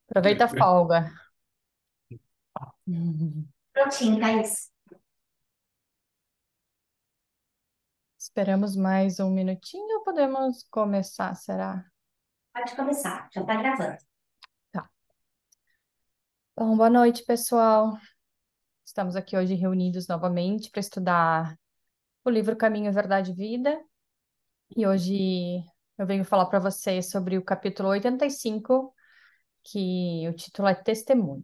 Aproveita a folga. Prontinho, Thaís. Esperamos mais um minutinho ou podemos começar, será? Pode começar, já tá gravando. Tá. Bom, boa noite, pessoal. Estamos aqui hoje reunidos novamente para estudar o livro Caminho, Verdade e Vida. E hoje eu venho falar para vocês sobre o capítulo 85, que o título é Testemunho.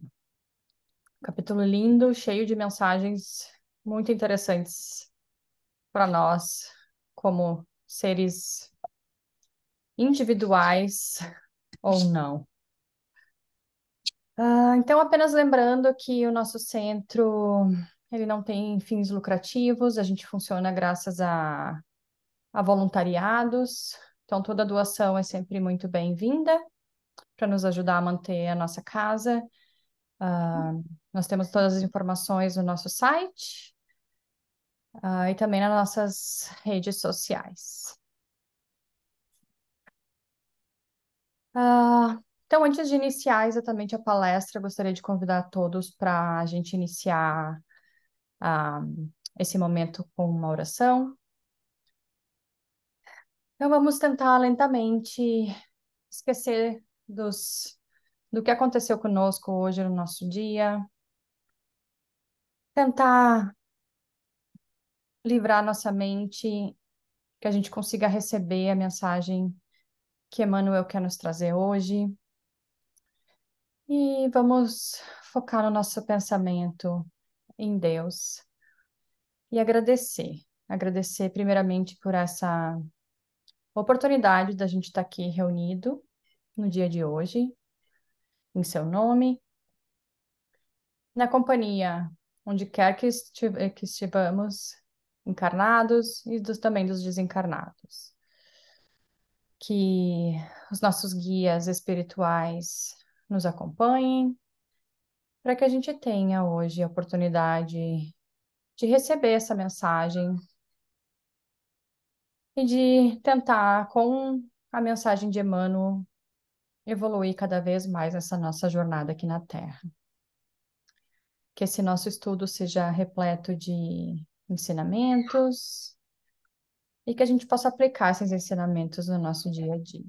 Capítulo lindo, cheio de mensagens muito interessantes para nós, como seres individuais ou não. Então, apenas lembrando que o nosso centro, ele não tem fins lucrativos, a gente funciona graças a voluntariados, então toda doação é sempre muito bem-vinda para nos ajudar a manter a nossa casa. Nós temos todas as informações no nosso site, e também nas nossas redes sociais. Então, antes de iniciar exatamente a palestra, eu gostaria de convidar todos para a gente iniciar ah, esse momento com uma oração. Então, vamos tentar lentamente esquecer do que aconteceu conosco hoje no nosso dia, tentar livrar nossa mente, que a gente consiga receber a mensagem que Emmanuel quer nos trazer hoje. E vamos focar no nosso pensamento em Deus e agradecer. Agradecer primeiramente por essa oportunidade da gente estar aqui reunido no dia de hoje, em seu nome, na companhia, onde quer que estivamos, encarnados e também dos desencarnados. Que os nossos guias espirituais nos acompanhem, para que a gente tenha hoje a oportunidade de receber essa mensagem e de tentar, com a mensagem de Emmanuel, evoluir cada vez mais nessa nossa jornada aqui na Terra. Que esse nosso estudo seja repleto de ensinamentos e que a gente possa aplicar esses ensinamentos no nosso dia a dia,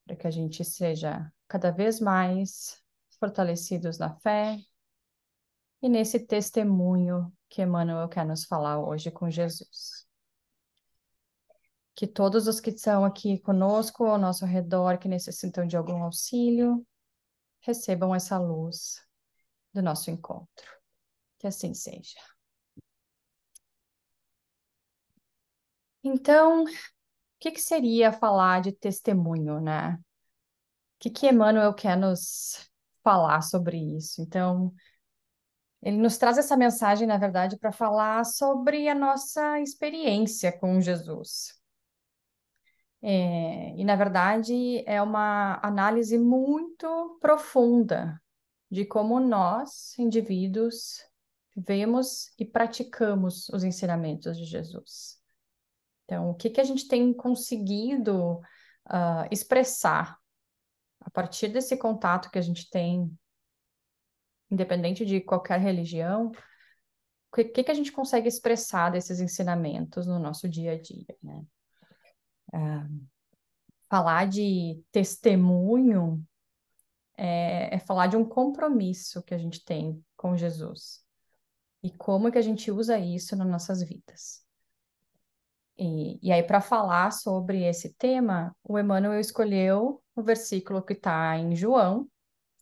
para que a gente seja cada vez mais fortalecidos na fé e nesse testemunho que Emmanuel quer nos falar hoje com Jesus. Que todos os que estão aqui conosco, ao nosso redor, que necessitam de algum auxílio, recebam essa luz do nosso encontro. Que assim seja. Então, o que seria falar de testemunho, né? O que Emmanuel quer nos falar sobre isso? Então, ele nos traz essa mensagem, na verdade, para falar sobre a nossa experiência com Jesus. E, na verdade, é uma análise muito profunda de como nós, indivíduos, vemos e praticamos os ensinamentos de Jesus. Então, o que a gente tem conseguido expressar a partir desse contato que a gente tem, independente de qualquer religião, o que a gente consegue expressar desses ensinamentos no nosso dia a dia, né? Falar de testemunho é falar de um compromisso que a gente tem com Jesus e como que a gente usa isso nas nossas vidas. E aí, para falar sobre esse tema, o Emmanuel escolheu o versículo que está em João,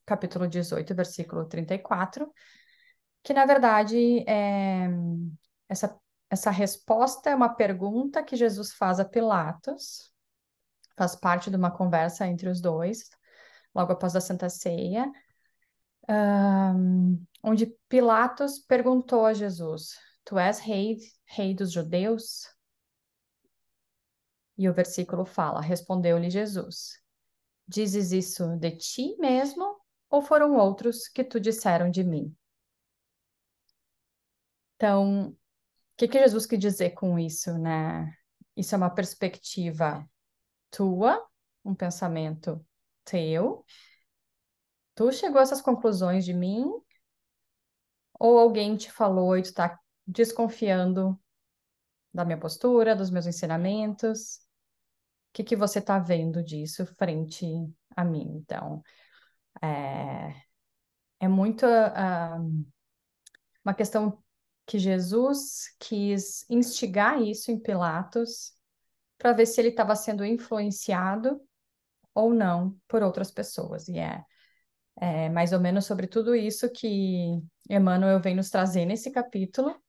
capítulo 18, versículo 34, que na verdade essa, essa resposta é uma pergunta que Jesus faz a Pilatos, faz parte de uma conversa entre os dois, logo após a Santa Ceia, onde Pilatos perguntou a Jesus: Tu és rei dos judeus? E o versículo fala: Respondeu-lhe Jesus: Dizes isso de ti mesmo, ou foram outros que tu disseram de mim? Então, o que Jesus quis dizer com isso, né? Isso é uma perspectiva tua, um pensamento teu? Tu chegou a essas conclusões de mim? Ou alguém te falou e tu tá desconfiando da minha postura, dos meus ensinamentos? O que que você tá vendo disso frente a mim? Então, é muito uma questão que Jesus quis instigar isso em Pilatos para ver se ele estava sendo influenciado ou não por outras pessoas. E é mais ou menos sobre tudo isso que Emmanuel vem nos trazer nesse capítulo,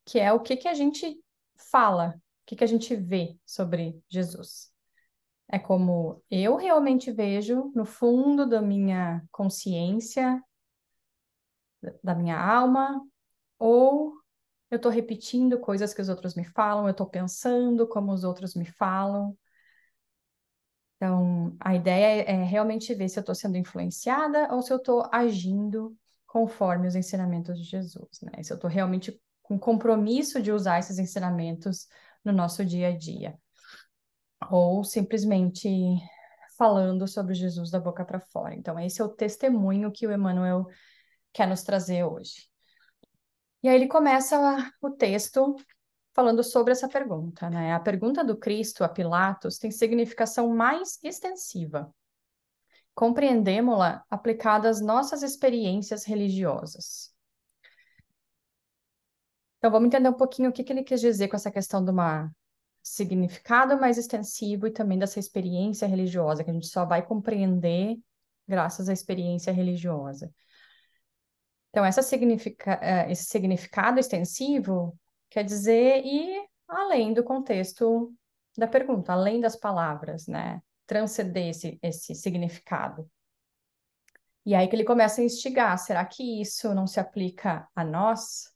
que é o que que a gente fala, o que que a gente vê sobre Jesus. É como eu realmente vejo no fundo da minha consciência, da minha alma, ou eu estou repetindo coisas que os outros me falam, eu estou pensando como os outros me falam. Então, a ideia é realmente ver se eu estou sendo influenciada ou se eu estou agindo conforme os ensinamentos de Jesus, né? Se eu estou realmente com compromisso de usar esses ensinamentos no nosso dia a dia, ou simplesmente falando sobre Jesus da boca para fora. Então, esse é o testemunho que o Emmanuel quer nos trazer hoje. E aí ele começa o texto falando sobre essa pergunta, né? A pergunta do Cristo a Pilatos tem significação mais extensiva. Compreendemos-la aplicada às nossas experiências religiosas. Então, vamos entender um pouquinho o que que ele quis dizer com essa questão de uma significado mais extensivo e também dessa experiência religiosa, que a gente só vai compreender graças à experiência religiosa. Então, esse significado extensivo quer dizer ir além do contexto da pergunta, além das palavras, né? Transcender esse significado. E aí que ele começa a instigar: será que isso não se aplica a nós?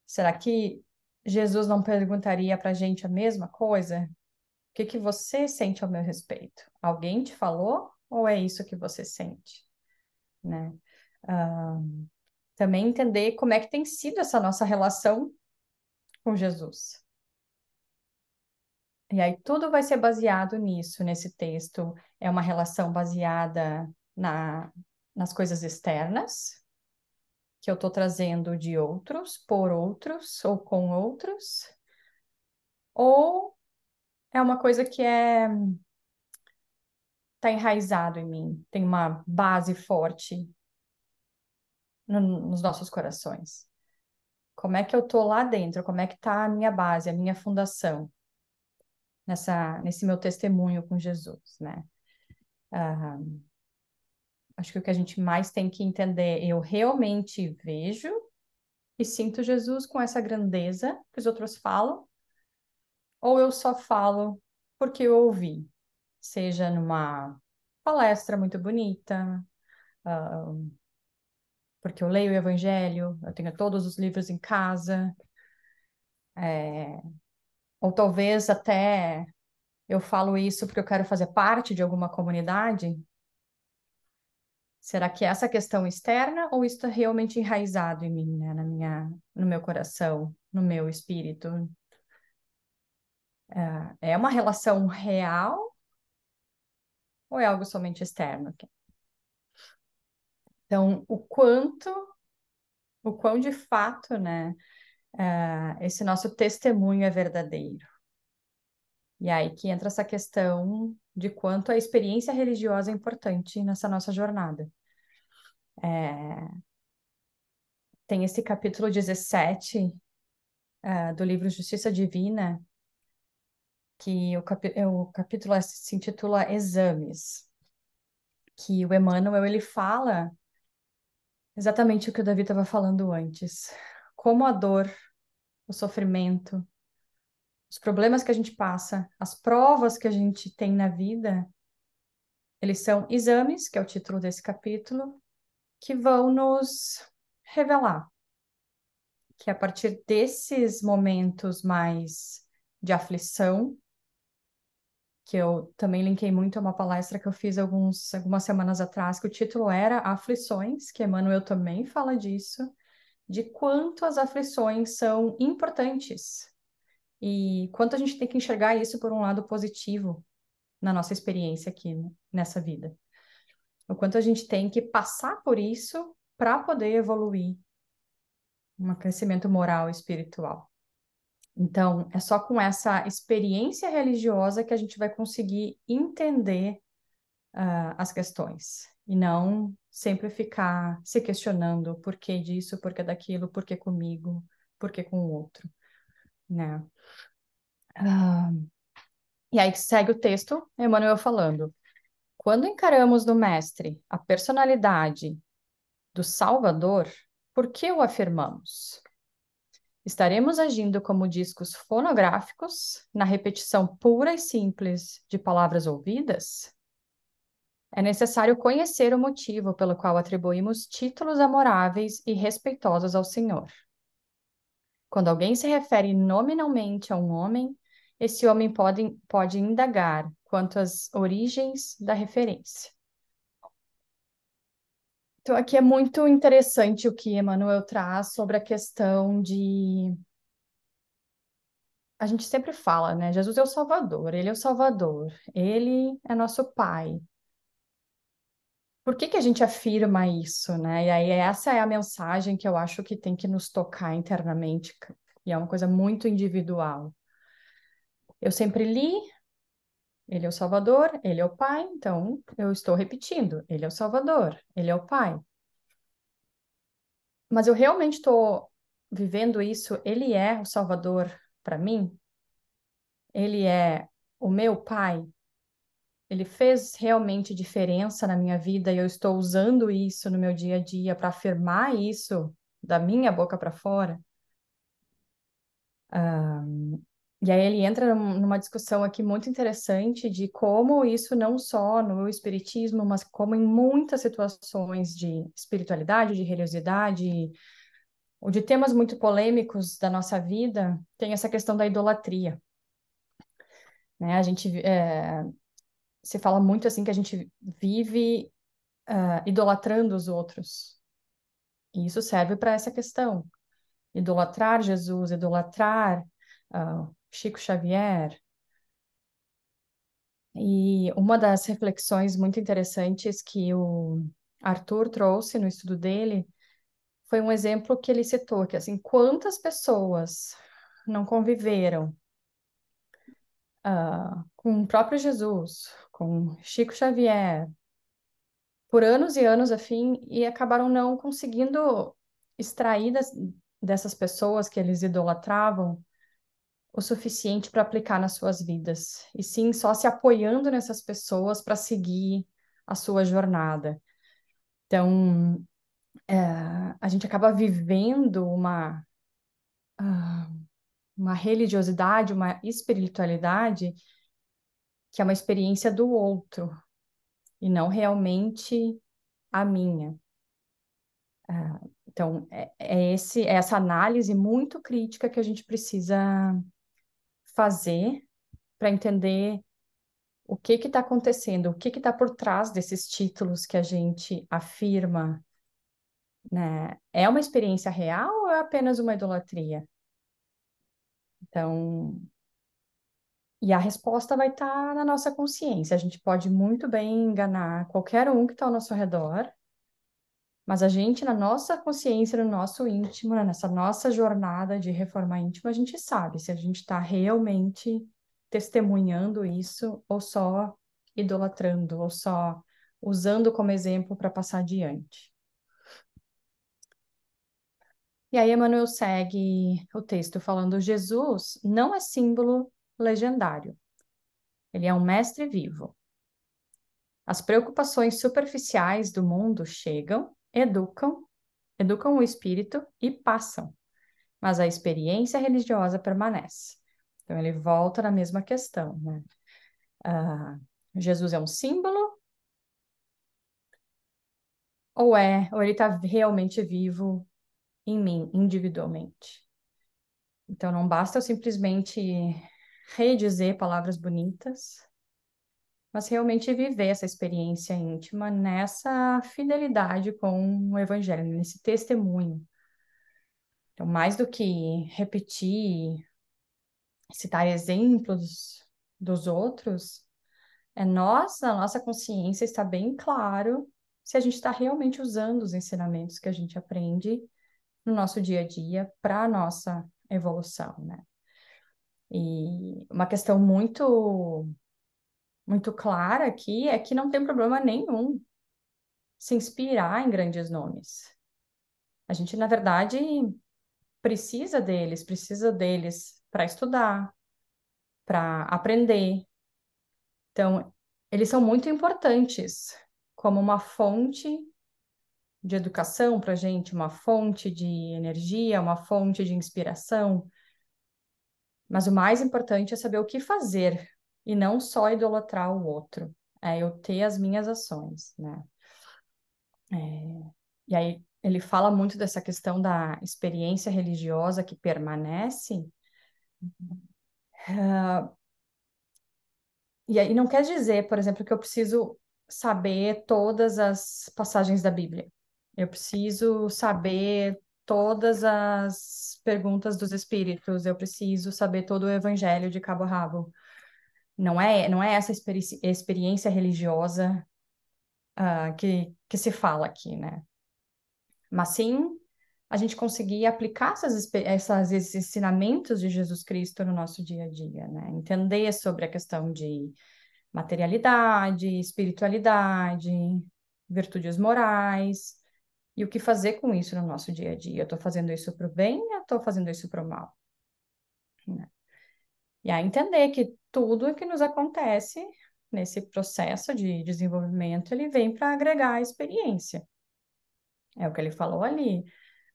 Será que Jesus não perguntaria para a gente a mesma coisa? O que que você sente ao meu respeito? Alguém te falou ou é isso que você sente, né? Ah, também entender como é que tem sido essa nossa relação com Jesus. E aí tudo vai ser baseado nisso, nesse texto. É uma relação baseada nas coisas externas, que eu estou trazendo de outros, por outros ou com outros, ou é uma coisa que está enraizado em mim, tem uma base forte nos nossos corações. Como é que eu estou lá dentro? Como é que está a minha base, a minha fundação nesse meu testemunho com Jesus, né? Ah, acho que o que a gente mais tem que entender, eu realmente vejo e sinto Jesus com essa grandeza que os outros falam, ou eu só falo porque eu ouvi, seja numa palestra muito bonita, porque eu leio o Evangelho, eu tenho todos os livros em casa, ou talvez até eu falo isso porque eu quero fazer parte de alguma comunidade. Será que é essa questão externa ou isso está realmente enraizado em mim, né? No meu coração, no meu espírito? É uma relação real ou é algo somente externo? Então, o quão de fato, né, esse nosso testemunho é verdadeiro. E aí que entra essa questão de quanto a experiência religiosa é importante nessa nossa jornada. Tem esse capítulo 17, do livro Justiça Divina, que o capítulo se intitula Exames, que o Emmanuel, ele fala exatamente o que o Davi estava falando antes. Como a dor, o sofrimento, os problemas que a gente passa, as provas que a gente tem na vida, eles são exames, que é o título desse capítulo, que vão nos revelar que a partir desses momentos mais de aflição, que eu também linkei muito a uma palestra que eu fiz algumas semanas atrás, que o título era Aflições, que Emmanuel também fala disso, de quanto as aflições são importantes e quanto a gente tem que enxergar isso por um lado positivo, na nossa experiência aqui, né, nessa vida. O quanto a gente tem que passar por isso para poder evoluir um crescimento moral e espiritual. Então, é só com essa experiência religiosa que a gente vai conseguir entender as questões e não sempre ficar se questionando o porquê disso, porquê daquilo, porquê comigo, porquê com o outro, né? Ah, e aí segue o texto, Emmanuel falando. Quando encaramos no Mestre a personalidade do Salvador, por que o afirmamos? Estaremos agindo como discos fonográficos, na repetição pura e simples de palavras ouvidas? É necessário conhecer o motivo pelo qual atribuímos títulos amoráveis e respeitosos ao Senhor. Quando alguém se refere nominalmente a um homem, esse homem pode indagar quanto às origens da referência. Então, aqui é muito interessante o que Emmanuel traz sobre a questão de. A gente sempre fala, né? Jesus é o Salvador, ele é o Salvador, ele é nosso Pai. Por que que a gente afirma isso, né? E aí essa é a mensagem que eu acho que tem que nos tocar internamente, e é uma coisa muito individual. Eu sempre li, ele é o Salvador, ele é o Pai, então eu estou repetindo, ele é o Salvador, ele é o Pai. Mas eu realmente estou vivendo isso, ele é o Salvador para mim? Ele é o meu Pai? Ele fez realmente diferença na minha vida e eu estou usando isso no meu dia a dia para afirmar isso da minha boca para fora? E aí ele entra numa discussão aqui muito interessante de como isso não só no espiritismo, mas como em muitas situações de espiritualidade, de religiosidade, ou de temas muito polêmicos da nossa vida, tem essa questão da idolatria, né? A gente se fala muito assim que a gente vive idolatrando os outros. E isso serve para essa questão. Idolatrar Jesus, idolatrar Chico Xavier. E uma das reflexões muito interessantes que o Arthur trouxe no estudo dele foi um exemplo que ele citou, que assim, quantas pessoas não conviveram com o próprio Jesus, com Chico Xavier, por anos e anos a fim, e acabaram não conseguindo extrair dessas pessoas que eles idolatravam o suficiente para aplicar nas suas vidas, e sim só se apoiando nessas pessoas para seguir a sua jornada. Então, a gente acaba vivendo ah, uma religiosidade, uma espiritualidade que é uma experiência do outro e não realmente a minha. Então, é essa análise muito crítica que a gente precisa fazer para entender o que está acontecendo, o que está por trás desses títulos que a gente afirma, né? É uma experiência real ou é apenas uma idolatria? Então, e a resposta vai estar na nossa consciência. A gente pode muito bem enganar qualquer um que está ao nosso redor, mas a gente, na nossa consciência, no nosso íntimo, né, nessa nossa jornada de reforma íntima, a gente sabe se a gente está realmente testemunhando isso ou só idolatrando, ou só usando como exemplo para passar adiante. E aí, Emmanuel segue o texto falando: Jesus não é símbolo legendário, ele é um mestre vivo. As preocupações superficiais do mundo chegam, educam o espírito e passam, mas a experiência religiosa permanece. Então, ele volta na mesma questão, né? Jesus é um símbolo ou ele está realmente vivo em mim, individualmente? Então, não basta eu simplesmente redizer palavras bonitas, mas realmente viver essa experiência íntima nessa fidelidade com o Evangelho, nesse testemunho. Então, mais do que repetir, citar exemplos dos outros, A nossa consciência está bem claro se a gente está realmente usando os ensinamentos que a gente aprende no nosso dia a dia para a nossa evolução, né? E uma questão muito clara aqui é que não tem problema nenhum se inspirar em grandes nomes. A gente, na verdade, precisa deles para estudar, para aprender. Então, eles são muito importantes como uma fonte de educação para a gente, uma fonte de energia, uma fonte de inspiração. Mas o mais importante é saber o que fazer e não só idolatrar o outro. É eu ter as minhas ações, né? E aí ele fala muito dessa questão da experiência religiosa que permanece. E aí não quer dizer, por exemplo, que eu preciso saber todas as passagens da Bíblia. Eu preciso saber todas as perguntas dos Espíritos. Eu preciso saber todo o Evangelho de cabo a rabo. Não é essa experiência religiosa que se fala aqui, né? Mas sim a gente conseguir aplicar esses ensinamentos de Jesus Cristo no nosso dia a dia, né? Entender sobre a questão de materialidade, espiritualidade, virtudes morais, e o que fazer com isso no nosso dia a dia. Eu estou fazendo isso para o bem ou estou fazendo isso para o mal? Né? E aí entender que tudo o que nos acontece nesse processo de desenvolvimento, ele vem para agregar experiência. É o que ele falou ali.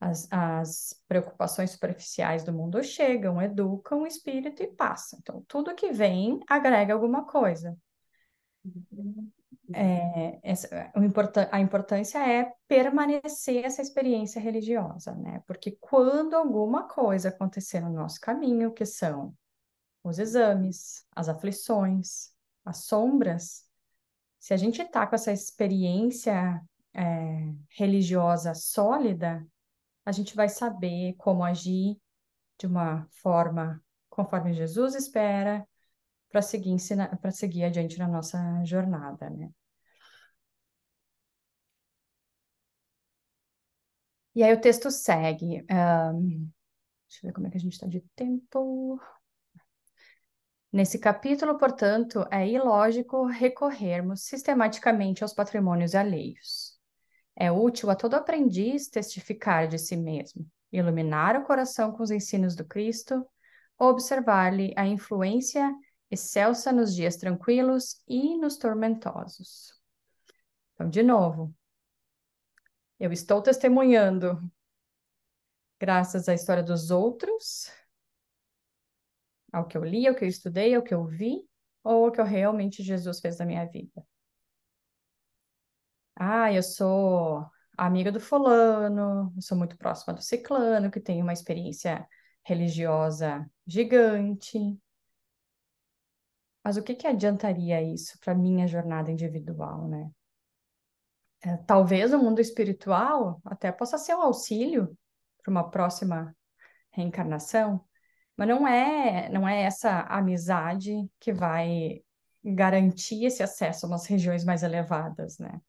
As preocupações superficiais do mundo chegam, educam o espírito e passam. Então, tudo que vem agrega alguma coisa. A importância é permanecer essa experiência religiosa, né? Porque quando alguma coisa acontecer no nosso caminho, que são os exames, as aflições, as sombras, se a gente está com essa experiência religiosa sólida, a gente vai saber como agir de uma forma conforme Jesus espera para seguir adiante na nossa jornada, né? E aí o texto segue. Deixa eu ver como é que a gente está de tempo. Nesse capítulo, portanto, é ilógico recorrermos sistematicamente aos patrimônios alheios. É útil a todo aprendiz testificar de si mesmo, iluminar o coração com os ensinos do Cristo, observar-lhe a influência excelsa nos dias tranquilos e nos tormentosos. Então, de novo, eu estou testemunhando graças à história dos outros, ao que eu li, ao que eu estudei, ao que eu vi, ou ao que eu realmente Jesus fez na minha vida. Ah, eu sou amiga do fulano, eu sou muito próxima do ciclano, que tem uma experiência religiosa gigante. Mas o que que adiantaria isso para minha jornada individual, né? Talvez o mundo espiritual até possa ser um auxílio para uma próxima reencarnação, mas não é essa amizade que vai garantir esse acesso a umas regiões mais elevadas, né?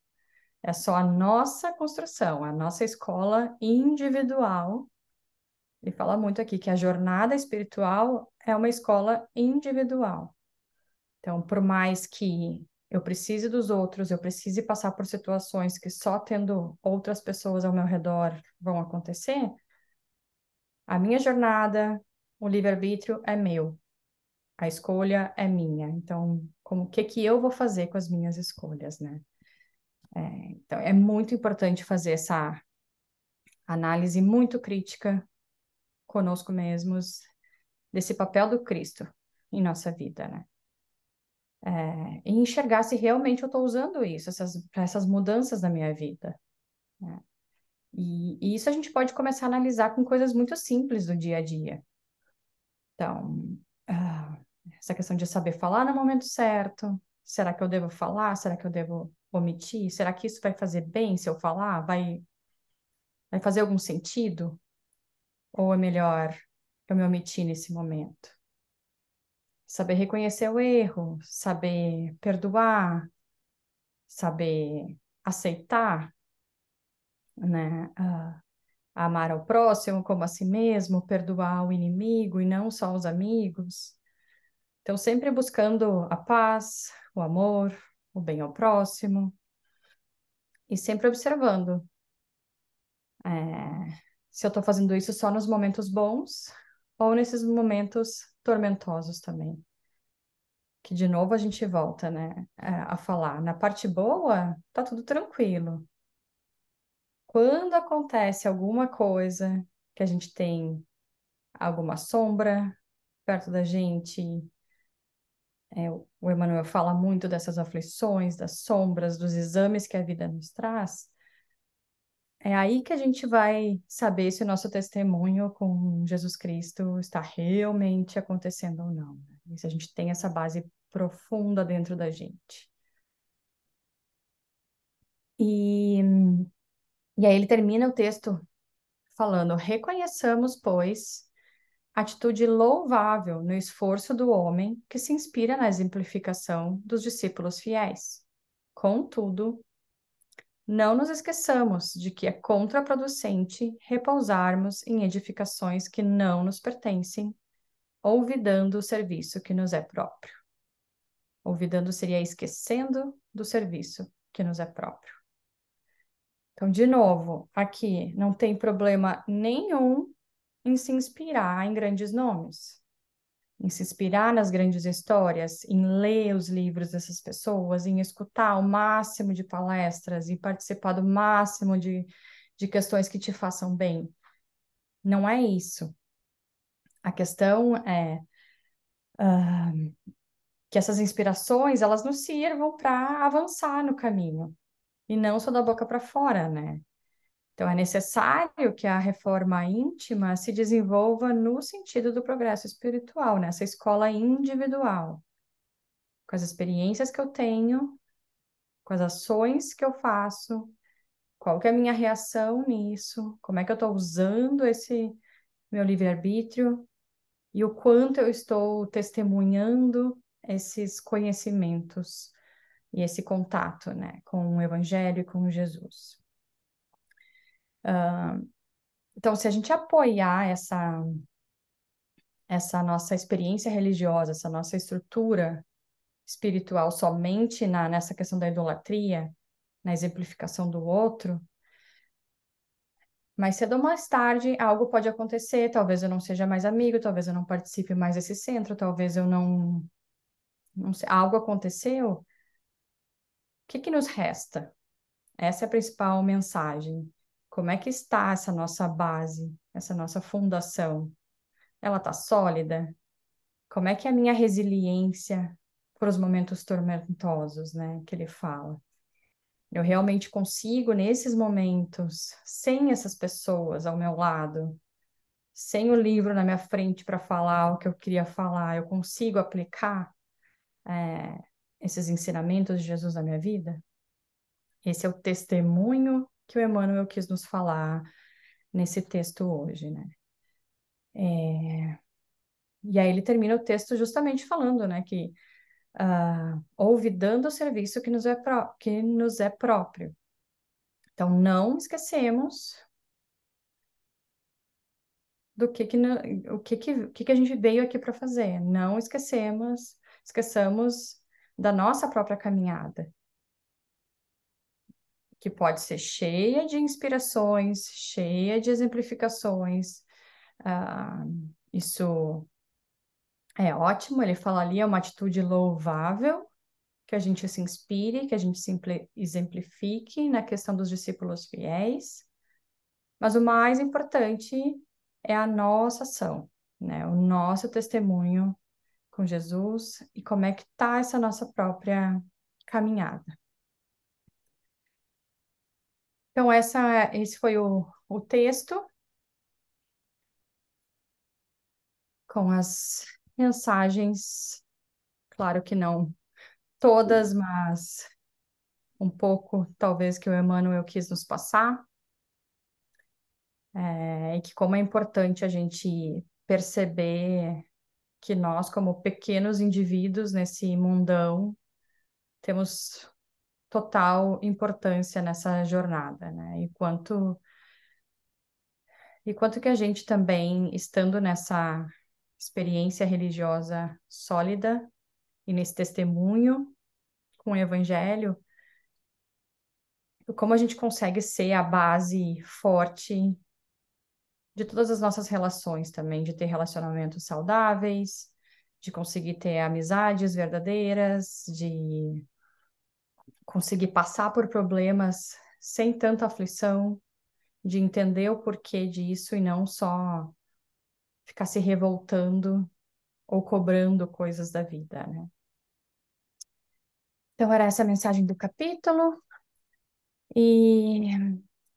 É só a nossa construção, a nossa escola individual. Ele fala muito aqui que a jornada espiritual é uma escola individual. Então, por mais que eu precise dos outros, eu precise passar por situações que só tendo outras pessoas ao meu redor vão acontecer, a minha jornada, o livre-arbítrio é meu, a escolha é minha. Então, como o que que eu vou fazer com as minhas escolhas, né? Então, é muito importante fazer essa análise muito crítica conosco mesmos desse papel do Cristo em nossa vida, né? E enxergar se realmente eu estou usando isso, para essas mudanças na minha vida, né? E isso a gente pode começar a analisar com coisas muito simples do dia a dia. Então, ah, essa questão de saber falar no momento certo. Será que eu devo falar? Será que eu devo omitir? Será que isso vai fazer bem se eu falar? Vai fazer algum sentido? Ou é melhor eu me omitir nesse momento? saber reconhecer o erro, saber perdoar, saber aceitar, né? Amar ao próximo como a si mesmo, perdoar o inimigo e não só os amigos. Então, sempre buscando a paz, o amor, o bem ao próximo e sempre observando se eu estou fazendo isso só nos momentos bons ou nesses momentos tormentosos também. Que de novo a gente volta, né, a falar. Na parte boa, tá tudo tranquilo. Quando acontece alguma coisa que a gente tem alguma sombra perto da gente, o Emmanuel fala muito dessas aflições, das sombras, dos exames que a vida nos traz. É aí que a gente vai saber se o nosso testemunho com Jesus Cristo está realmente acontecendo ou não, né? E se a gente tem essa base profunda dentro da gente. E, e aí ele termina o texto falando: reconheçamos, pois, atitude louvável no esforço do homem que se inspira na exemplificação dos discípulos fiéis. Contudo, não nos esqueçamos de que é contraproducente repousarmos em edificações que não nos pertencem, olvidando o serviço que nos é próprio. Olvidando seria esquecendo do serviço que nos é próprio. Então, de novo, aqui não tem problema nenhum em se inspirar em grandes nomes, em se inspirar nas grandes histórias, em ler os livros dessas pessoas, em escutar o máximo de palestras e participar do máximo de questões que te façam bem. Não é isso. A questão é que essas inspirações, elas nos sirvam para avançar no caminho, e não só da boca para fora, né? Então, é necessário que a reforma íntima se desenvolva no sentido do progresso espiritual, nessa escola individual, com as experiências que eu tenho, com as ações que eu faço, qual que é a minha reação nisso, como é que eu estou usando esse meu livre-arbítrio e o quanto eu estou testemunhando esses conhecimentos e esse contato, né, com o Evangelho e com Jesus. Então, se a gente apoiar essa nossa experiência religiosa, essa nossa estrutura espiritual somente nessa questão da idolatria, na exemplificação do outro, mais cedo ou mais tarde algo pode acontecer, talvez eu não seja mais amigo, talvez eu não participe mais desse centro, talvez eu não sei, algo aconteceu, o que que nos resta? Essa é a principal mensagem. Como é que está essa nossa base, essa nossa fundação? Ela está sólida? Como é que é a minha resiliência para os momentos tormentosos, né, que ele fala? Eu realmente consigo, nesses momentos, sem essas pessoas ao meu lado, sem o livro na minha frente para falar o que eu queria falar, eu consigo aplicar esses ensinamentos de Jesus na minha vida? Esse é o testemunho que o Emmanuel quis nos falar nesse texto hoje, né? E aí ele termina o texto justamente falando, né, que olvidando o serviço que nos é próprio. Então, não esquecemos do que a gente veio aqui para fazer. Não esqueçamos da nossa própria caminhada, que pode ser cheia de inspirações, cheia de exemplificações. Ah, isso é ótimo, ele fala ali, é uma atitude louvável, que a gente se inspire, que a gente exemplifique na questão dos discípulos fiéis. Mas o mais importante é a nossa ação, né? O nosso testemunho com Jesus e como é que está essa nossa própria caminhada. Então, esse foi o texto com as mensagens, claro que não todas, mas um pouco, talvez, que o Emmanuel quis nos passar, e que como é importante a gente perceber que nós, como pequenos indivíduos nesse mundão, temos total importância nessa jornada, né? E quanto que a gente também, estando nessa experiência religiosa sólida e nesse testemunho com o Evangelho, como a gente consegue ser a base forte de todas as nossas relações também, de ter relacionamentos saudáveis, de conseguir ter amizades verdadeiras, de conseguir passar por problemas sem tanta aflição, de entender o porquê disso e não só ficar se revoltando ou cobrando coisas da vida, né? Então, era essa a mensagem do capítulo. E,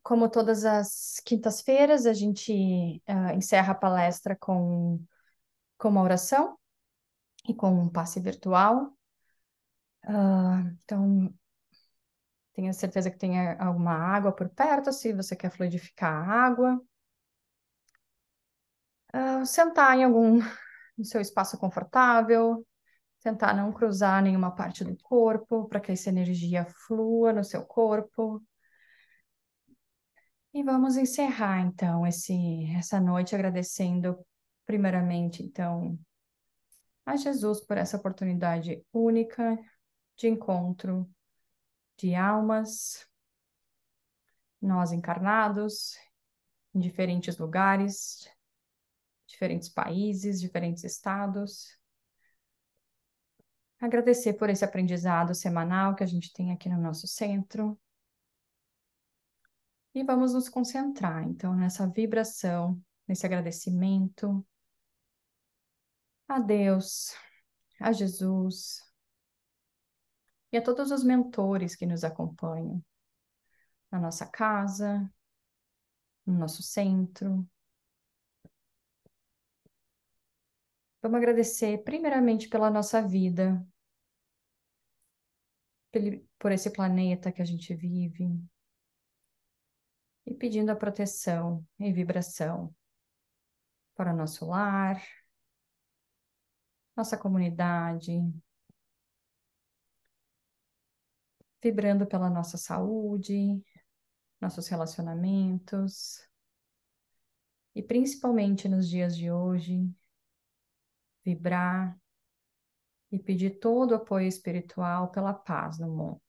como todas as quintas-feiras, a gente encerra a palestra com uma oração e com um passe virtual. Então, tenha certeza que tenha alguma água por perto, se você quer fluidificar a água. Sentar em algum no seu espaço confortável, tentar não cruzar nenhuma parte do corpo, para que essa energia flua no seu corpo. E vamos encerrar, então, essa noite agradecendo, primeiramente, então, a Jesus por essa oportunidade única de encontro de almas, nós encarnados, em diferentes lugares, diferentes países, diferentes estados. Agradecer por esse aprendizado semanal que a gente tem aqui no nosso centro. E vamos nos concentrar, então, nessa vibração, nesse agradecimento a Deus, a Jesus e a todos os mentores que nos acompanham na nossa casa, no nosso centro. Vamos agradecer primeiramente pela nossa vida, por esse planeta que a gente vive, e pedindo a proteção e vibração para o nosso lar, nossa comunidade, vibrando pela nossa saúde, nossos relacionamentos, e principalmente nos dias de hoje, vibrar e pedir todo o apoio espiritual pela paz no mundo.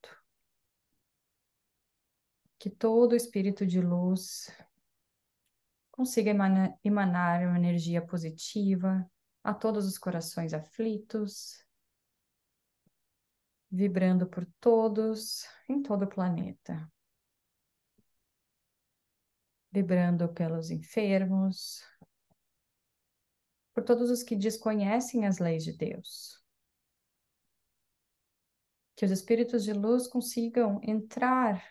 Que todo espírito de luz consiga emanar uma energia positiva a todos os corações aflitos, vibrando por todos em todo o planeta. Vibrando pelos enfermos, por todos os que desconhecem as leis de Deus. Que os espíritos de luz consigam entrar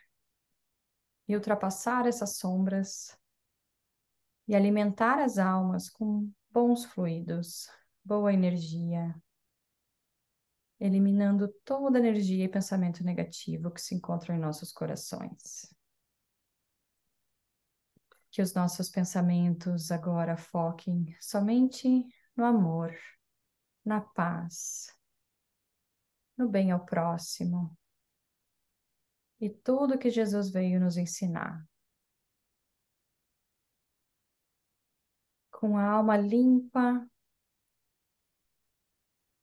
e ultrapassar essas sombras e alimentar as almas com bons fluidos, boa energia, eliminando toda energia e pensamento negativo que se encontram em nossos corações. Que os nossos pensamentos agora foquem somente no amor, na paz, no bem ao próximo e tudo que Jesus veio nos ensinar. Com a alma limpa,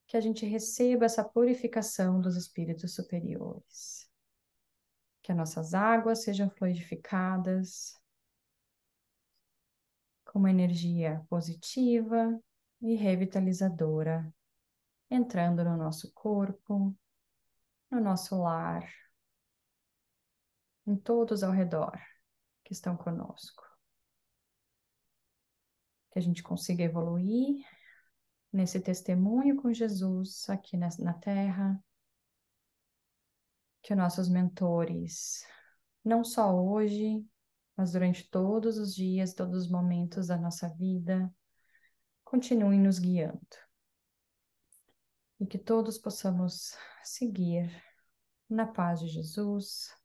que a gente receba essa purificação dos espíritos superiores. Que as nossas águas sejam fluidificadas com uma energia positiva e revitalizadora, entrando no nosso corpo, no nosso lar, em todos ao redor que estão conosco. Que a gente consiga evoluir nesse testemunho com Jesus aqui na Terra. Que nossos mentores, não só hoje, mas durante todos os dias, todos os momentos da nossa vida, continuem nos guiando. E que todos possamos seguir na paz de Jesus,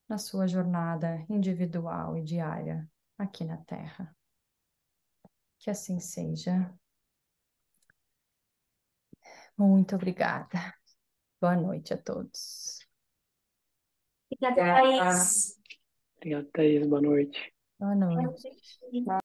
na sua jornada individual e diária aqui na Terra. Que assim seja. Muito obrigada. Boa noite a todos. Obrigada, Thaís. Obrigado, Thaís. Boa noite. Boa noite.